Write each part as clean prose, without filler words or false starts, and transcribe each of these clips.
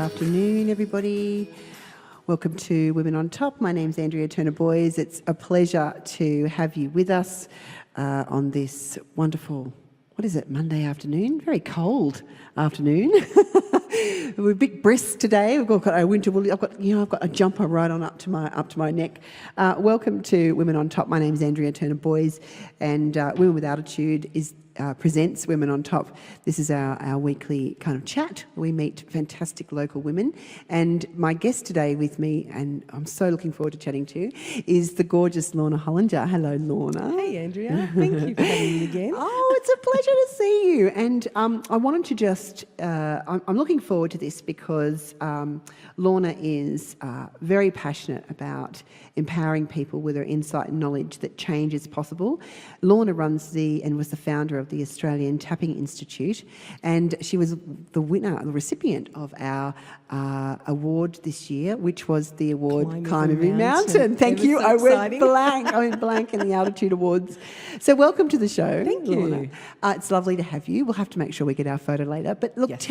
afternoon, everybody. Welcome to Women on Top. My name's Andrea Turner-Boys. It's a pleasure to have you with us on this wonderful, what is it, Monday afternoon? Very cold afternoon. We're a bit brisk today. We've got our winter wool. I've got a jumper right on up to my neck. Welcome to Women on Top. My name's Andrea Turner-Boys, and Women with Altitude presents Women on Top. This is our weekly kind of chat. We meet fantastic local women, and my guest today with me, and I'm so looking forward to chatting to you, is the gorgeous Lorna Hollinger. Hello, Lorna. Hey, Andrea. Thank you for having me again. Oh, it's a pleasure to see you. And I wanted to just, I'm looking forward to this because Lorna is very passionate about empowering people with her insight and knowledge that change is possible. Lorna runs and was the founder of the Australian Tapping Institute, and she was the recipient of our award this year, which was the award Climb Every Mountain. Thank you. I went blank in the Altitude Awards. So welcome to the show. Thank Lorna. you. It's lovely to have you. We'll have to make sure we get our photo later. But look, Yes.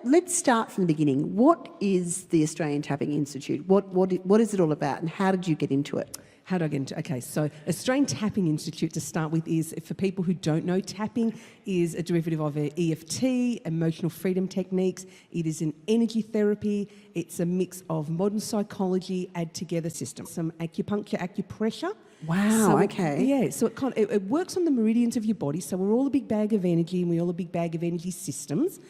let's start from the beginning. What is the Australian Tapping Institute? What is it all about, and how did you get into it? How do I get into? Okay, so Australian Tapping Institute, to start with, is, for people who don't know, tapping is a derivative of EFT, emotional freedom techniques. It is an energy therapy. It's a mix of modern psychology, add together systems, some acupuncture, acupressure. Wow, okay. Yeah, so it works on the meridians of your body. So we're all a big bag of energy, and we're all a big bag of energy systems.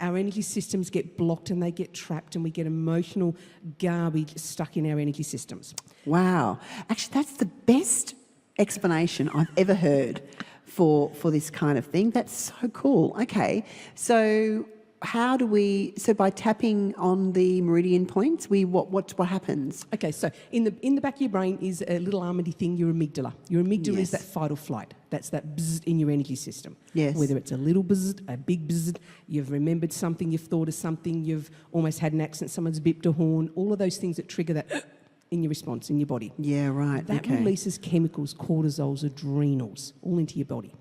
Our energy systems get blocked and they get trapped, and we get emotional garbage stuck in our energy systems. Wow. Actually, that's the best explanation I've ever heard for this kind of thing. That's so cool. Okay. So by tapping on the meridian points, what happens? Okay, so in the back of your brain is a little almondy thing, your amygdala. Your amygdala is that fight or flight. That's that bzzz in your energy system. Yes. Whether it's a little bzzz, a big bzzz, you've remembered something, you've thought of something, you've almost had an accident, someone's bipped a horn, all of those things that trigger that in your response, in your body. Yeah, right. That releases chemicals, cortisols, adrenals, all into your body.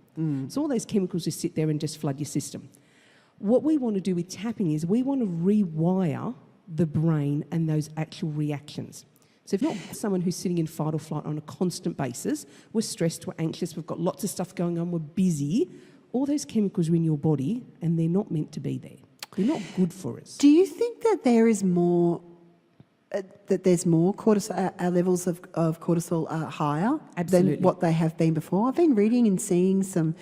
So all those chemicals just sit there and just flood your system. What we want to do with tapping is we want to rewire the brain and those actual reactions. So if you're not someone who's sitting in fight or flight on a constant basis, we're stressed, we're anxious, we've got lots of stuff going on, we're busy, all those chemicals are in your body and they're not meant to be there. They're not good for us. Do you think that there is more, cortisol, our levels of cortisol are higher Absolutely. than what they have been before? I've been reading and seeing some,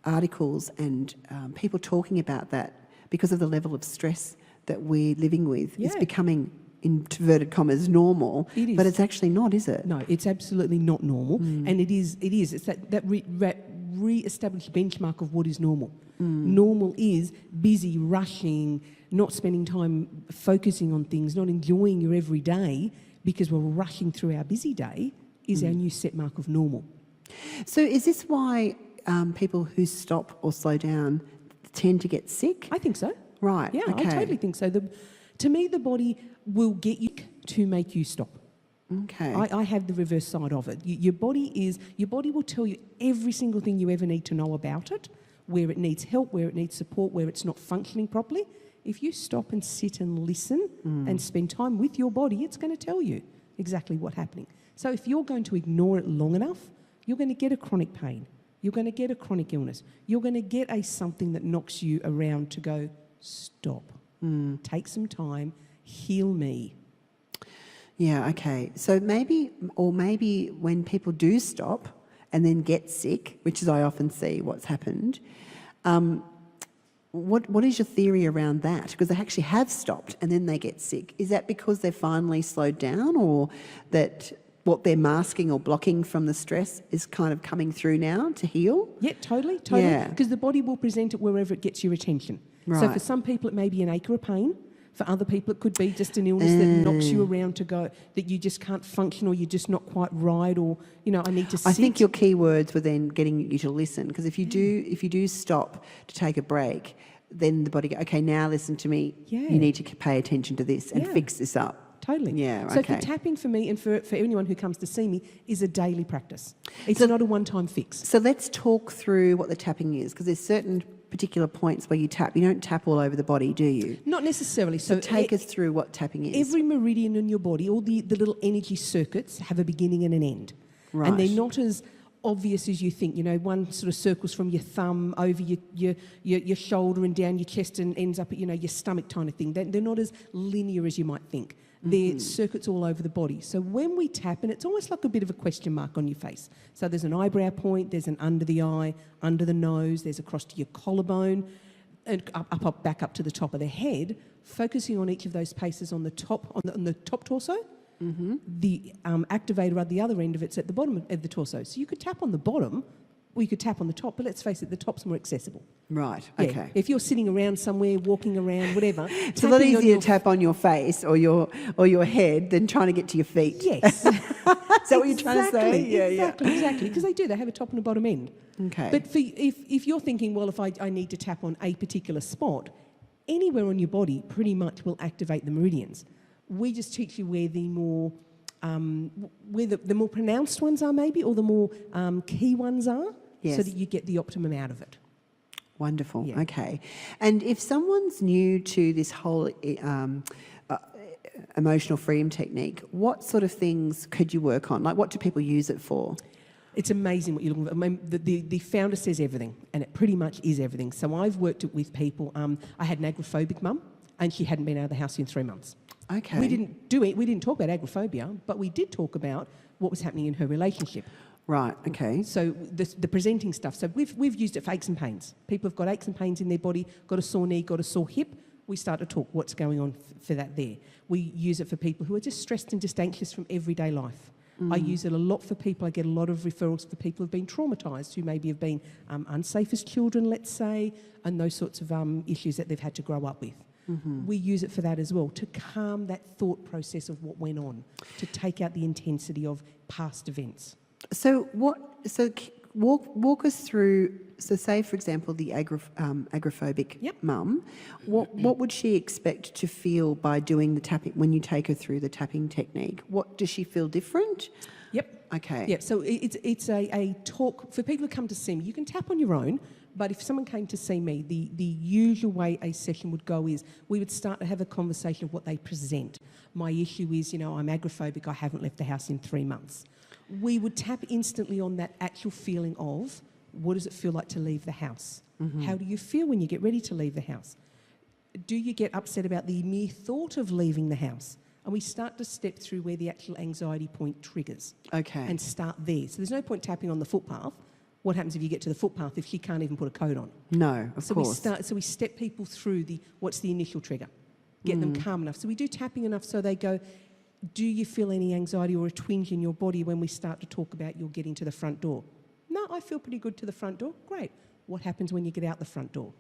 articles and people talking about that because of the level of stress that we're living with. It's becoming, in inverted commas, normal. It is. But it's actually not, is it? No, it's absolutely not normal. And it is. It's that re-established benchmark of what is normal. Normal is busy, rushing, not spending time focusing on things, not enjoying your everyday because we're rushing through our busy day is our new set mark of normal. So is this why people who stop or slow down tend to get sick? I think so. Right. Yeah, okay. I totally think so. To me, the body will get you to make you stop. Okay. I have the reverse side of it. Your body will tell you every single thing you ever need to know about it, where it needs help, where it needs support, where it's not functioning properly. If you stop and sit and listen and spend time with your body, it's going to tell you exactly what's happening. So if you're going to ignore it long enough, you're going to get a chronic pain. You're going to get a chronic illness. You're going to get something that knocks you around to go, stop, take some time, heal me. Yeah, okay. So maybe when people do stop and then get sick, which is I often see what's happened, what is your theory around that? Because they actually have stopped and then they get sick. Is that because they've finally slowed down, or that what they're masking or blocking from the stress is kind of coming through now to heal? Yeah, totally. Because the body will present it wherever it gets your attention. Right. So for some people it may be an ache or a pain. For other people it could be just an illness that knocks you around to go, that you just can't function, or you're just not quite right, or, I need to sit. I think your key words were then getting you to listen, because if you do stop to take a break, then the body goes, okay, now listen to me. Yeah. You need to pay attention to this and fix this up. Totally. Yeah, So okay. for tapping, for me, and for anyone who comes to see me, is a daily practice. It's not a one-time fix. So let's talk through what the tapping is, because there's certain particular points where you tap? You don't tap all over the body, do you? Not necessarily. So take us through what tapping is. Every meridian in your body, all the little energy circuits have a beginning and an end. Right. And they're not as obvious as you think. You know, one sort of circles from your thumb over your shoulder and down your chest and ends up at, you know, your stomach kind of thing. They're not as linear as you might think. They're circuits all over the body. So when we tap, and it's almost like a bit of a question mark on your face. So there's an eyebrow point, there's an under the eye, under the nose, there's across to your collarbone, and back up to the top of the head, focusing on each of those places on the top, on the top torso. The activator at the other end of it's at the bottom of the torso. So you could tap on the bottom, or you could tap on the top, but let's face it, the top's more accessible. Right, Yeah. okay. If you're sitting around somewhere, walking around, whatever. It's a lot easier to tap on your face or your head than trying to get to your feet. Yes. Is that what you're trying to say? Exactly. Because they do. They have a top and a bottom end. Okay. But if you're thinking, well, if I need to tap on a particular spot, anywhere on your body pretty much will activate the meridians. We just teach you where the more the more pronounced ones are, maybe, or the more key ones are, Yes. so that you get the optimum out of it. Wonderful. Yeah. Okay. And if someone's new to this whole emotional freedom technique, what sort of things could you work on? Like, what do people use it for? It's amazing what you're looking for. I mean, the founder says everything, and it pretty much is everything. So I've worked it with people. I had an agoraphobic mum, and she hadn't been out of the house in 3 months. Okay. We didn't talk about agoraphobia, but we did talk about what was happening in her relationship. Right. Okay. So the presenting stuff. So we've used it for aches and pains. People have got aches and pains in their body, got a sore knee, got a sore hip. We start to talk what's going on for that there. We use it for people who are just stressed and just anxious from everyday life. I use it a lot for people. I get a lot of referrals for people who've been traumatised, who maybe have been unsafe as children, let's say, and those sorts of issues that they've had to grow up with. We use it for that as well, to calm that thought process of what went on, to take out the intensity of past events. So walk us through. So say, for example, the agoraphobic Yep. mum. What would she expect to feel by doing the tapping when you take her through the tapping technique? What does she feel different? Yep. Okay. Yeah, so it's a talk for people who come to see me. You can tap on your own, but if someone came to see me, the usual way a session would go is we would start to have a conversation of what they present. My issue is, I'm agoraphobic, I haven't left the house in 3 months. We would tap instantly on that actual feeling of, what does it feel like to leave the house? How do you feel when you get ready to leave the house? Do you get upset about the mere thought of leaving the house? And we start to step through where the actual anxiety point triggers. Okay. And start there. So there's no point tapping on the footpath. What happens if you get to the footpath if she can't even put a coat on? No, of So course. we step people through what's the initial trigger? Get them calm enough. So we do tapping enough so they go, do you feel any anxiety or a twinge in your body when we start to talk about you're getting to the front door? No, I feel pretty good to the front door. Great. What happens when you get out the front door?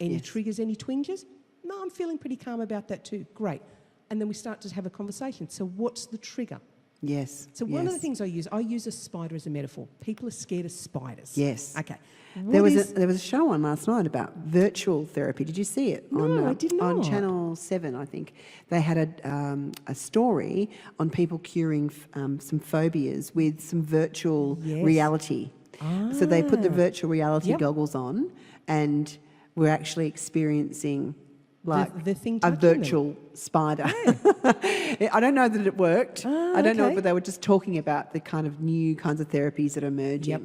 Any Yes. triggers, any twinges? No, I'm feeling pretty calm about that too. Great. And then we start to have a conversation. So what's the trigger? Yes. So one of the things I use a spider as a metaphor. People are scared of spiders. Yes. Okay. There was a show on last night about virtual therapy. Did you see it? No, I did On not. Channel 7, I think. They had a story on people curing some phobias with some virtual Yes. reality. So they put the virtual reality Yep. goggles on and we're actually experiencing like the thing a touching them. virtual spider. I don't know that it worked. I don't know, okay. but they were just talking about the kind of new kinds of therapies that are emerging. Yep.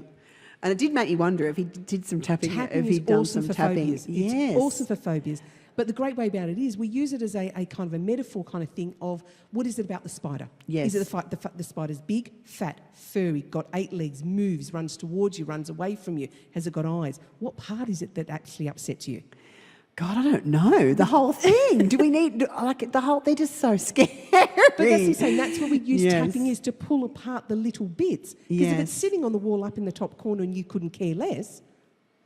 And it did make you wonder if he did some tapping, Tapping if is he'd done awesome some for tapping. phobias. Yes. It's awesome for phobias. But the great way about it is we use it as a kind of a metaphor kind of thing of what is it about the spider? Yes. Is it the spider's big, fat, furry, got 8 legs, moves, runs towards you, runs away from you? Has it got eyes? What part is it that actually upsets you? God, I don't know. The whole thing. Do we need, like, the whole, they're just so scary. But that's what I'm saying. That's what we use Yes. tapping is to pull apart the little bits. Because if Yes. it's sitting on the wall up in the top corner and you couldn't care less,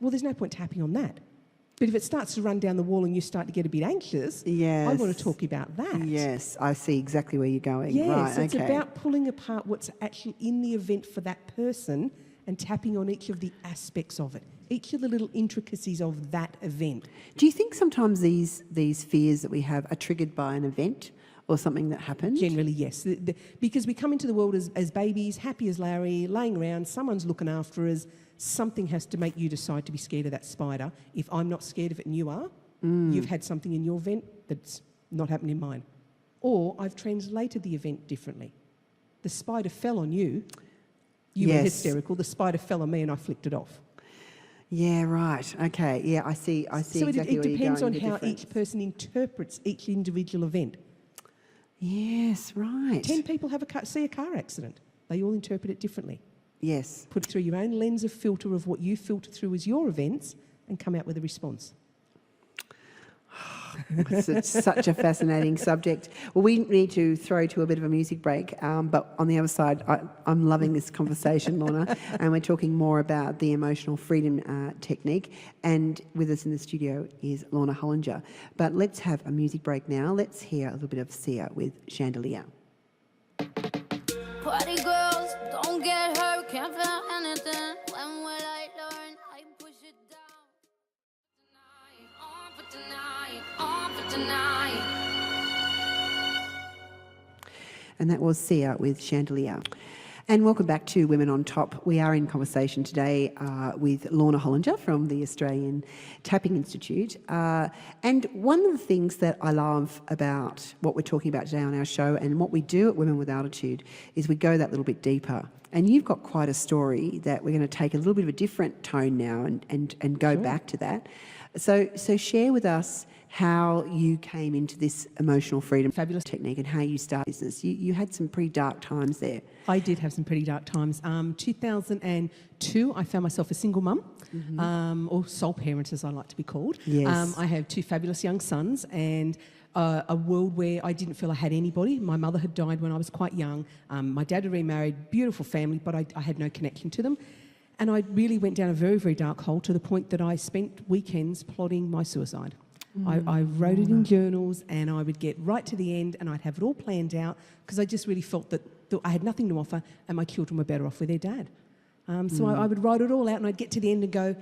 well, there's no point tapping on that. But if it starts to run down the wall and you start to get a bit anxious, Yes. I want to talk about that. Yes, I see exactly where you're going. Yeah, Right, so it's okay. about pulling apart what's actually in the event for that person and tapping on each of the aspects of it, each of the little intricacies of that event. Do you think sometimes these fears that we have are triggered by an event? or something that happened? Generally, yes. Because we come into the world as babies, happy as Larry, laying around, someone's looking after us. Something has to make you decide to be scared of that spider. If I'm not scared of it and you are, you've had something in your event that's not happened in mine. Or I've translated the event differently. The spider fell on you. You were hysterical. The spider fell on me and I flicked it off. Yeah, right. Okay. Yeah, I see So exactly where it depends you're on going, how each person interprets each individual event. Yes, right. 10 people see a car accident. They all interpret it differently. Yes. Put it through your own lens of filter of what you filter through as your events and come out with a response. It's such a fascinating subject. Well, we need to throw to a bit of a music break, but on the other side, I'm loving this conversation, Lorna, and we're talking more about the emotional freedom technique. And with us in the studio is Lorna Hollinger. But let's have a music break now. Let's hear a little bit of Sia with Chandelier. Party girls, don't get hurt, can't feel anything. When will I learn? I push it down. On for tonight, on for tonight. And that was Sia with Chandelier. And welcome back to Women on Top. We are in conversation today with Lorna Hollinger from the Australian Tapping Institute. And one of the things that I love about what we're talking about today on our show and what we do at Women with Altitude is we go that little bit deeper. And you've got quite a story that we're going to take a little bit of a different tone now and go back to that. So share with us how you came into this emotional freedom fabulous technique and how you started business. You had some pretty dark times there. I did have some pretty dark times. 2002, I found myself a single mum, or sole parent as I like to be called. Yes. I have 2 fabulous young sons and a world where I didn't feel I had anybody. My mother had died when I was quite young. My dad had remarried, beautiful family, but I had no connection to them. And I really went down a very, very dark hole to the point that I spent weekends plotting my suicide. I wrote it in journals and I would get right to the end and I'd have it all planned out because I just really felt that I had nothing to offer and my children were better off with their dad. So I would write it all out and I'd get to the end and go,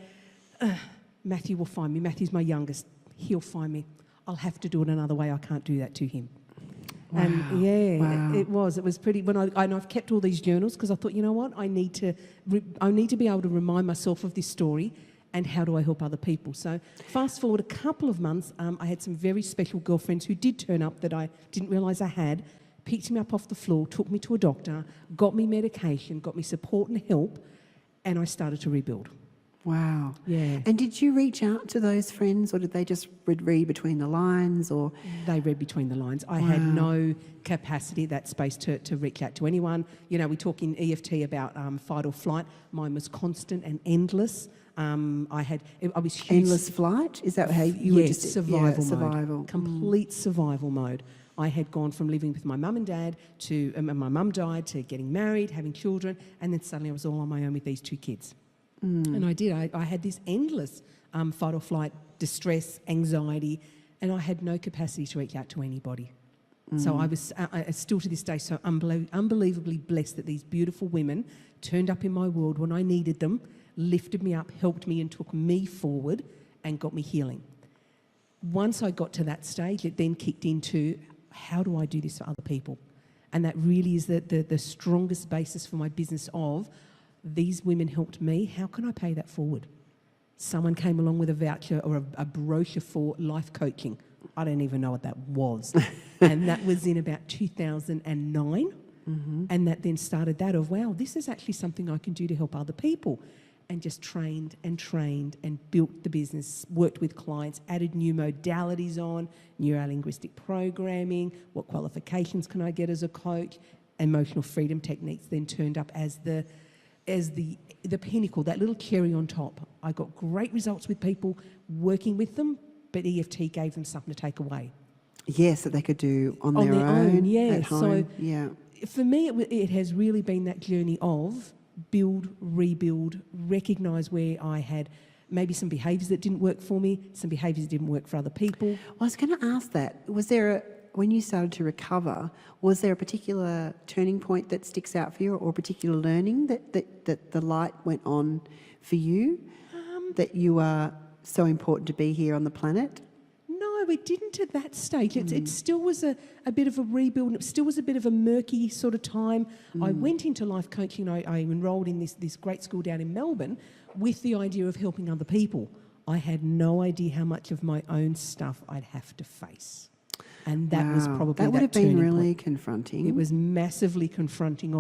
Matthew will find me. Matthew's my youngest. He'll find me. I'll have to do it another way. I can't do that to him. Wow. And it was pretty. I've kept all these journals because I thought, you know what, I need to be able to remind myself of this story and how do I help other people. So fast forward a couple of months, I had some very special girlfriends who did turn up that I didn't realise I had, picked me up off the floor, took me to a doctor, got me medication, got me support and help, and I started to rebuild. Wow. Yeah. And did you reach out to those friends or did they just read between the lines? Or They read between the lines. I had no capacity, that space to reach out to anyone. You know, we talk in EFT about fight or flight. Mine was constant and endless. I was huge. Endless flight? Is that how you were just... survival mode. Survival. Complete survival mode. I had gone from living with my mum and dad to, my mum died, to getting married, having children, and then suddenly I was all on my own with these 2 kids. And I did. I had this endless fight or flight, distress, anxiety, and I had no capacity to reach out to anybody. So I was still to this day so unbelievably blessed that these beautiful women turned up in my world when I needed them, lifted me up, helped me and took me forward and got me healing. Once I got to that stage, it then kicked into, how do I do this for other people? And that really is the strongest basis for my business of, these women helped me, how can I pay that forward? Someone came along with a voucher or a brochure for life coaching. I don't even know what that was. And that was in about 2009. And that then started that of, wow, this is actually something I can do to help other people. And just trained and built the business, worked with clients, added new modalities on, neuro-linguistic programming, what qualifications can I get as a coach, emotional freedom techniques then turned up as the pinnacle, that little cherry on top. I got great results with people working with them, but EFT gave them something to take away. Yes, that they could do on their own at home. So for me, it has really been that journey of build, rebuild, recognise where I had maybe some behaviours that didn't work for me, some behaviours that didn't work for other people. Well, I was going to ask that. Was there when you started to recover, was there a particular turning point that sticks out for you or a particular learning that the light went on for you, that you are so important to be here on the planet? No, it didn't at that stage. It still was a bit of a rebuild, and it still was a bit of a murky sort of time. I went into life coaching. I enrolled in this great school down in Melbourne with the idea of helping other people. I had no idea how much of my own stuff I'd have to face. And that was probably that would have been turning really point. confronting. It was massively confronting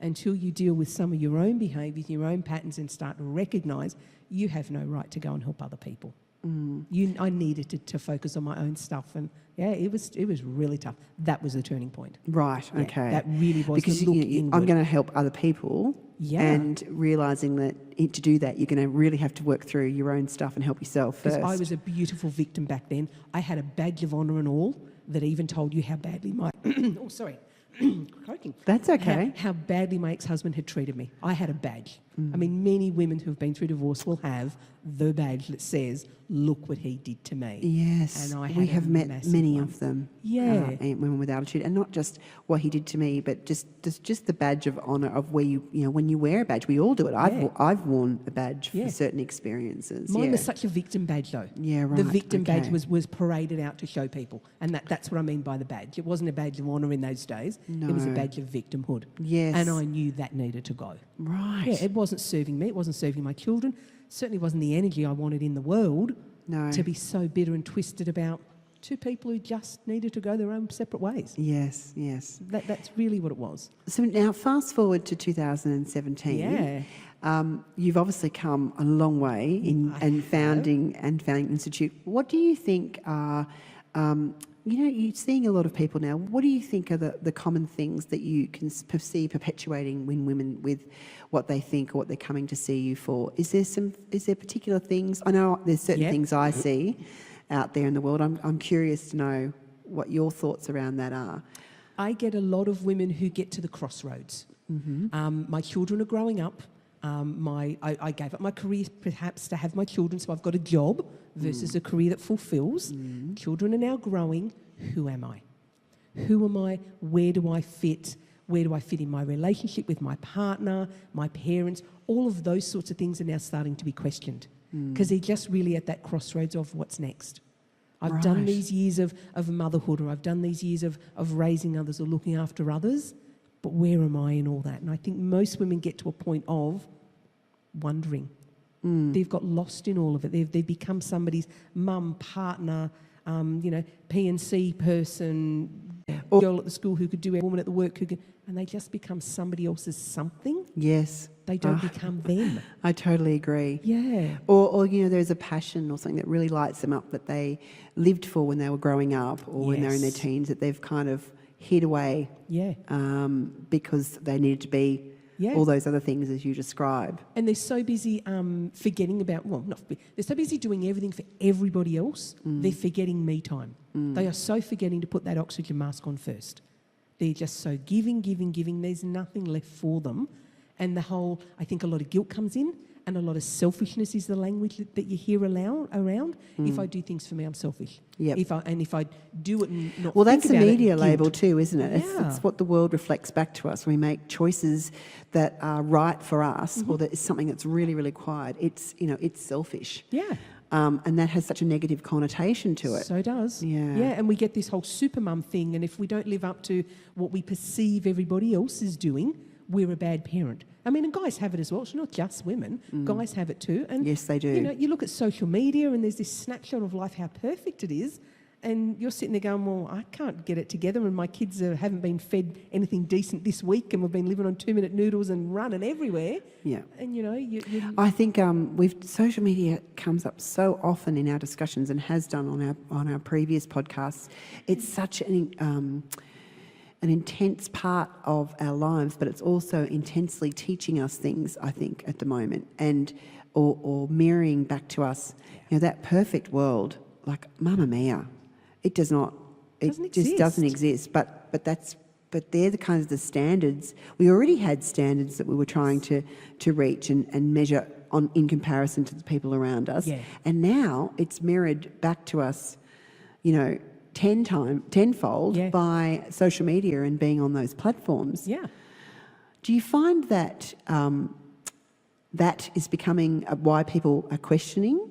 until you deal with some of your own behaviours, your own patterns, and start to recognise you have no right to go and help other people. I needed to focus on my own stuff, and it was really tough. That was the turning point. Right. Yeah, Okay. that really was because the look I'm inward. going to help other people. Yeah. And realising that to do that, you're going to really have to work through your own stuff and help yourself first. Because I was a beautiful victim back then. I had a badge of honour and all that even told you how badly my croaking. That's okay. How badly my ex-husband had treated me. I had a badge. I mean, many women who have been through divorce will have the badge that says, "Look what he did to me." Yes, And I we had have a met massive many one. of them. Yeah. And women with attitude, and not just what he did to me, but just the badge of honour of where when you wear a badge. We all do it. I've worn a badge for certain experiences. Mine was such a victim badge, though. Yeah, right. The victim badge Okay. was paraded out to show people, and that's what I mean by the badge. It wasn't a badge of honour in those days. It was a No. badge of victimhood. Yes. And I knew that needed to go. Right. Yeah, it wasn't serving me. It wasn't serving my children. Certainly wasn't the energy I wanted in the world. No. To be so bitter and twisted about two people who just needed to go their own separate ways. Yes. Yes. That's really what it was. So now, fast forward to 2017. Yeah. You've obviously come a long way in founding Institute. What do you think are, you're seeing a lot of people now. What do you think are the common things that you can see perpetuating when women with what they think or what they're coming to see you for? Is there particular things? I know there's certain things I see out there in the world. I'm curious to know what your thoughts around that are. I get a lot of women who get to the crossroads. My children are growing up. I gave up my career perhaps to have my children, so I've got a job versus a career that fulfills. Children are now growing. Who am I? Who am I? Where do I fit? Where do I fit in my relationship with my partner, my parents? All of those sorts of things are now starting to be questioned because they're just really at that crossroads of what's next. I've done these years of motherhood, or I've done these years of raising others or looking after others, but where am I in all that? And I think most women get to a point of wondering. They've got lost in all of it. They've become somebody's mum, partner, P&C person, girl at the school who could do it, woman at the work who could, and they just become somebody else's something. Yes. They don't become them. I totally agree. Yeah. Or there's a passion or something that really lights them up that they lived for when they were growing up or when they're in their teens that they've kind of hid away because they needed to be all those other things as you describe. And they're so busy forgetting about, they're so busy doing everything for everybody else, they're forgetting me time. They are so forgetting to put that oxygen mask on first. They're just so giving, there's nothing left for them. And I think a lot of guilt comes in, and a lot of selfishness is the language that you hear around. If I do things for me, I'm selfish. Yep. If I do it and not Well, think that's a about it, media guilt. label too, isn't it? Yeah. It's what the world reflects back to us. We make choices that are right for us, or that is something that's really, really quiet. It's it's selfish. Yeah. And that has such a negative connotation to it. So it does. Yeah. Yeah, and we get this whole supermum thing, and if we don't live up to what we perceive everybody else is doing, we're a bad parent. I mean, and guys have it as well. It's not just women. Guys have it too. And Yes, they do. You look at social media and there's this snapshot of life, how perfect it is, and you're sitting there going, well, I can't get it together, and my kids haven't been fed anything decent this week, and we've been living on 2-minute noodles and running everywhere. Yeah. And, you I think social media comes up so often in our discussions and has done on our previous podcasts. It's such an intense part of our lives, but it's also intensely teaching us things, I think, at the moment, and or mirroring back to us, that perfect world, like Mamma Mia. It does not. It just doesn't exist. But they're the kinds of the standards. We already had standards that we were trying to reach and measure in comparison to the people around us. Yeah. And now it's mirrored back to us, tenfold by social media and being on those platforms. Yeah. Do you find that that is becoming why people are questioning?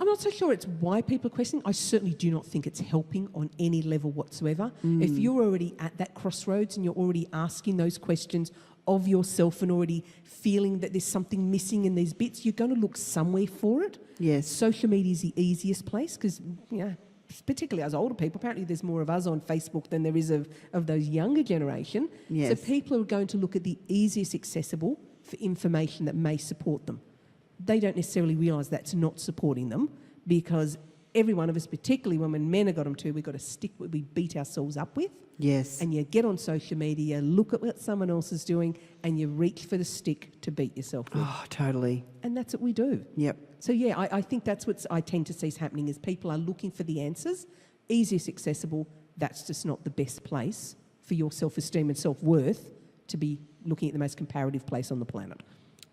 I'm not so sure it's why people are questioning. I certainly do not think it's helping on any level whatsoever. If you're already at that crossroads and you're already asking those questions of yourself and already feeling that there's something missing in these bits, you're going to look somewhere for it. Yes. Social media is the easiest place because, particularly as older people, apparently there's more of us on Facebook than there is of those younger generation. Yes. So people are going to look at the easiest accessible for information that may support them. They don't necessarily realise that's not supporting them because every one of us, particularly when men have got them too, we've got a stick that we beat ourselves up with. Yes. And you get on social media, look at what someone else is doing, and you reach for the stick to beat yourself with. Oh, totally. And that's what we do. Yep. So, I think that's what I tend to see is happening is people are looking for the answers, easiest accessible. That's just not the best place for your self-esteem and self-worth to be looking at the most comparative place on the planet.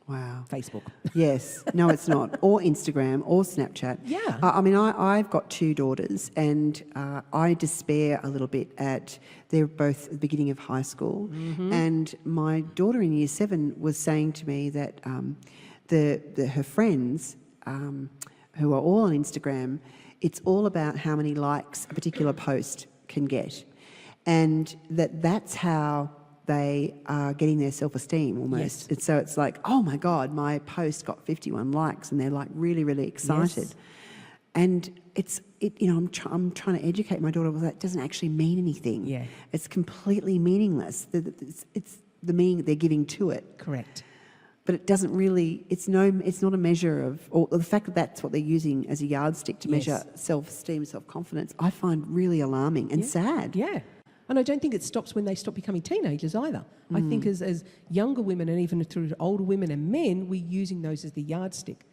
Wow. Facebook. Yes. No, it's not. Or Instagram or Snapchat. Yeah. I mean, I've got 2 daughters and I despair a little bit they're both at the beginning of high school. And my daughter in year 7 was saying to me that her friends who are all on Instagram, it's all about how many likes a particular post can get. And that's how they are getting their self-esteem almost. Yes. And so it's like, oh my God, my post got 51 likes and they're like really, really excited. Yes. And I'm trying to educate my daughter, well, that doesn't actually mean anything. Yeah. It's completely meaningless. It's the meaning they're giving to it. Correct. But it doesn't really, it's not a measure of, or the fact that that's what they're using as a yardstick to measure self-esteem, self-confidence, I find really alarming and sad. Yeah. And I don't think it stops when they stop becoming teenagers either. I think as younger women and even through older women and men, we're using those as the yardstick.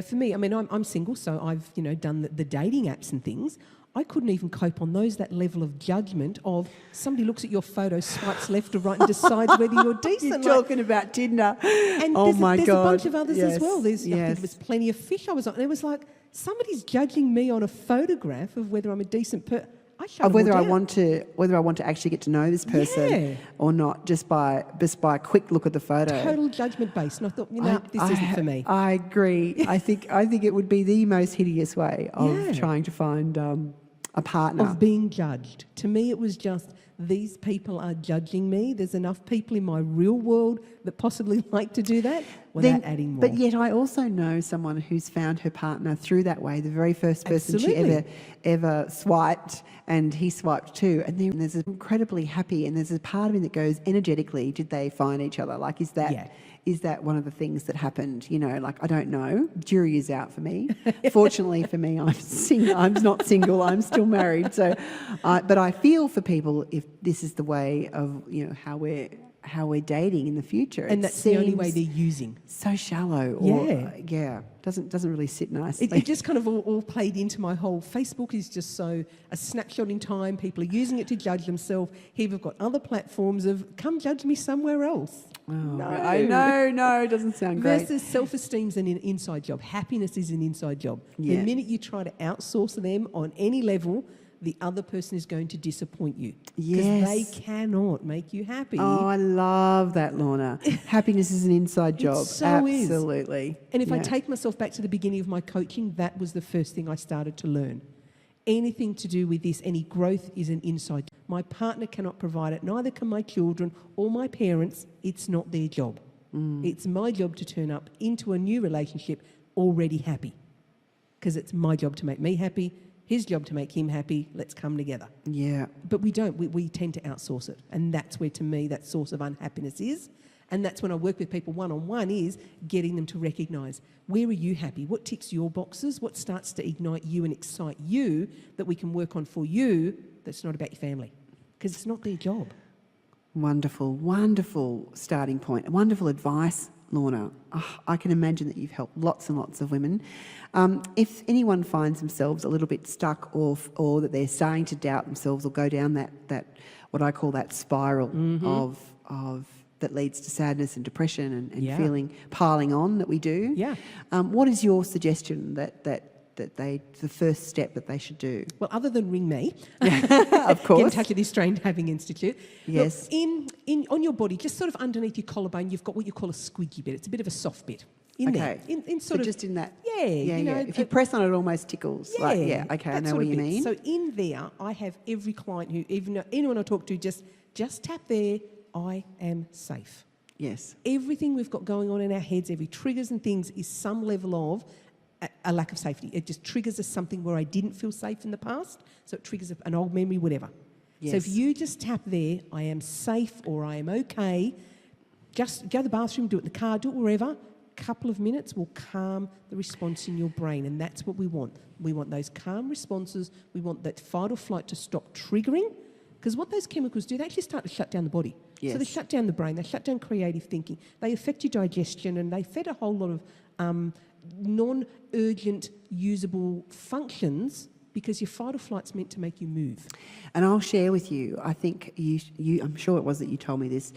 For me, I mean, I'm single, so I've, done the dating apps and things. I couldn't even cope on those, that level of judgment of somebody looks at your photo, swipes left or right and decides whether you're decent. You're talking about Tinder. And oh there's, my there's God. a bunch of others as well. I think Yes. it was Plenty of Fish I was on. And it was like, somebody's judging me on a photograph of whether I'm a decent person. Of whether I want to actually get to know this person or not, just by a quick look at the photo. Total judgment based. And I thought, this isn't for me. I agree. I think it would be the most hideous way of trying to find a partner. Of being judged. To me, it was just, these people are judging me. There's enough people in my real world that possibly like to do that without adding more. But yet I also know someone who's found her partner through that way, the very first person she ever swiped, and he swiped too. And then there's incredibly happy, and there's a part of me that goes, energetically, did they find each other? Like, is that one of the things that happened? Like, I don't know. Jury is out for me. Fortunately for me, I'm not single. I'm still married. So, but I feel for people if this is the way of how we're dating in the future. And that's the only way they're using. So shallow. Doesn't really sit nicely. It just kind of all played into my whole Facebook is just so a snapshot in time. People are using it to judge themselves. Here we've got other platforms of come judge me somewhere else. Oh, no. I know, no, it doesn't sound great. Versus self-esteem's an inside job. Happiness is an inside job. Yeah. The minute you try to outsource them on any level, the other person is going to disappoint you. Because they cannot make you happy. Oh, I love that, Lorna. Happiness is an inside job. So Absolutely. Is. And if I take myself back to the beginning of my coaching, that was the first thing I started to learn. Anything to do with this, any growth is an inside job. My partner cannot provide it, neither can my children or my parents. It's not their job. It's my job to turn up into a new relationship already happy. Because it's my job to make me happy, his job to make him happy, let's come together. Yeah. But we don't. We tend to outsource it. And that's where, to me, that source of unhappiness is. And that's when I work with people one-on-one is getting them to recognise, where are you happy? What ticks your boxes? What starts to ignite you and excite you that we can work on for you that's not about your family? Because it's not their job. Wonderful, wonderful starting point. Wonderful advice, Lorna. Oh, I can imagine that you've helped lots and lots of women. If anyone finds themselves a little bit stuck or that they're starting to doubt themselves or go down that what I call that spiral of that leads to sadness and depression and feeling piling on that we do. Yeah. What is your suggestion that the first step that they should do? Well, other than ring me, of course, get in touch with the Australian Having Institute. Yes. Look, on your body, just sort of underneath your collarbone, you've got what you call a squidgy bit. It's a bit of a soft bit. in Okay. there. In So sort of, just in that. yeah, Yeah, you know, If you press on it, it almost tickles. yeah, Like, yeah. Okay, I that know sort what of you bit. mean. So in there, I have every client who, even anyone I talk to, just tap there. I am safe. Yes. Everything we've got going on in our heads, every triggers and things, is some level of a lack of safety. It just triggers us something where I didn't feel safe in the past, so it triggers an old memory, whatever. Yes. So if you just tap there, I am safe or I am okay, just go to the bathroom, do it in the car, do it wherever, a couple of minutes will calm the response in your brain, and that's what we want. We want those calm responses. We want that fight or flight to stop triggering, because what those chemicals do, they actually start to shut down the body. Yes. So they shut down the brain, they shut down creative thinking, they affect your digestion, and they fed a whole lot of non-urgent usable functions, because your fight or flight's meant to make you move. And I'll share with you, I think I'm sure it was that you told me this.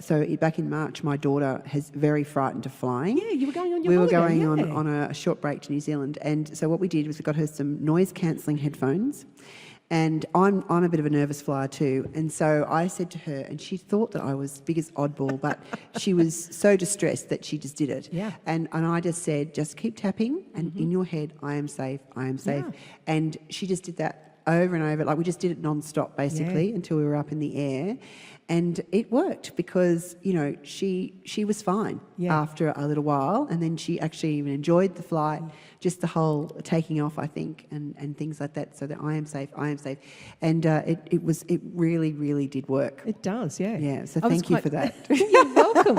So back in March, my daughter is very frightened of flying. Yeah, you were going on your We were holiday, going yeah. on a short break to New Zealand. And so what we did was we got her some noise-cancelling headphones. And I'm a bit of a nervous flyer too. And so I said to her, and she thought that I was biggest oddball, but she was so distressed that she just did it. Yeah. And I just said, just keep tapping, and in your head, I am safe, I am safe. Yeah. And she just did that over and over. Like, we just did it non-stop basically until we were up in the air. And it worked because, you know, she was fine after a little while, and then she actually even enjoyed the flight, just the whole taking off, I think, and things like that, so that I am safe. And it really, really did work. It does, yeah. Yeah, so I was thank you for that. You're welcome.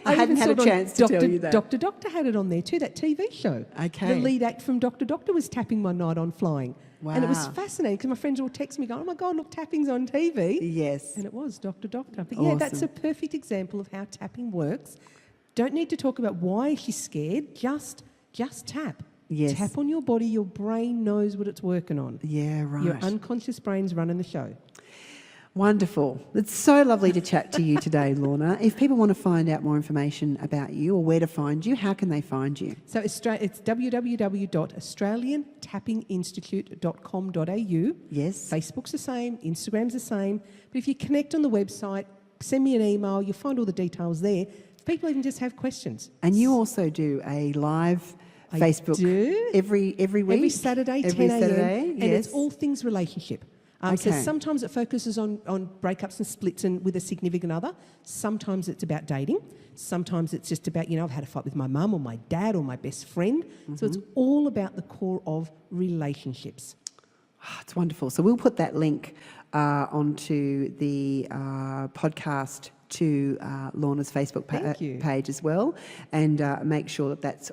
I hadn't had a chance to tell you that. Dr. Doctor had it on there too, that TV show. Okay. The lead act from Dr. Doctor was tapping one night on flying. And it was Wow. fascinating because my friends all text me going, oh my God, look, tapping's on TV. Yes. And it was Dr. Doctor. But yeah, that's a Awesome. perfect example of how tapping works. Don't need to talk about why she's scared, just tap. Yes. Tap on your body, your brain knows what it's working on. Yeah, right. Your unconscious brain's running the show. Wonderful. It's so lovely to chat to you today, Lorna. If people want to find out more information about you or where to find you, how can they find you? So it's www.australiantappinginstitute.com.au. Yes. Facebook's the same, Instagram's the same. But if you connect on the website, send me an email, you'll find all the details there. People even just have questions. And you also do a live I Facebook do. every week? Every Saturday, 10 Every a.m. Saturday, And yes. it's all things relationship. So Okay. sometimes it focuses on breakups and splits and with a significant other. Sometimes it's about dating. Sometimes it's just about, I've had a fight with my mum or my dad or my best friend. So it's all about the core of relationships. Oh, it's wonderful. So we'll put that link onto the podcast to Lorna's Facebook Thank you. page as well, and make sure that that's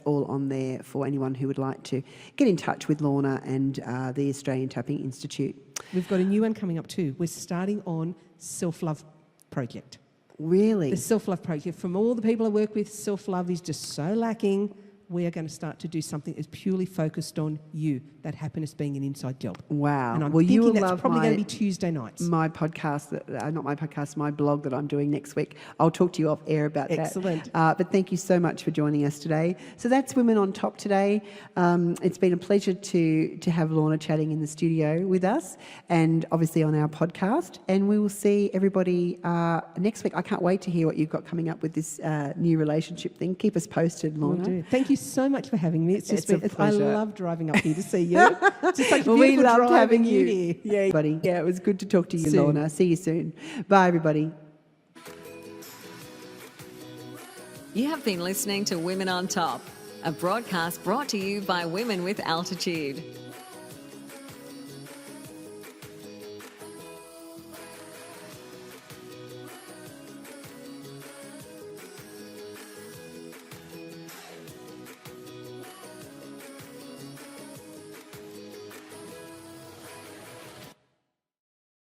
all on there for anyone who would like to get in touch with Lorna and the Australian Tapping Institute. We've got a new one coming up too. We're starting on self-love project. Really? The self-love project. From all the people I work with, self-love is just so lacking. We are going to start to do something that's purely focused on you, that happiness being an inside job. Wow. And I'm Well, you thinking will that's love probably going to my- be Tuesday nights. My podcast, not my podcast, my blog that I'm doing next week. I'll talk to you off air about Excellent. that. But thank you so much for joining us today. So that's Women on Top today. It's been a pleasure to have Lorna chatting in the studio with us, and obviously on our podcast. And we will see everybody next week. I can't wait to hear what you've got coming up with this new relationship thing. Keep us posted, Will Lorna. do. Thank you so much for having me. It's just It's a been, I pleasure. love driving up here to see you. It's just such a Well, we beautiful loved drive having and you here. Yeah, everybody. Yeah, it was good to talk to you, Soon. Lorna. See you soon. Bye, everybody. You have been listening to Women on Top, a broadcast brought to you by Women with Altitude.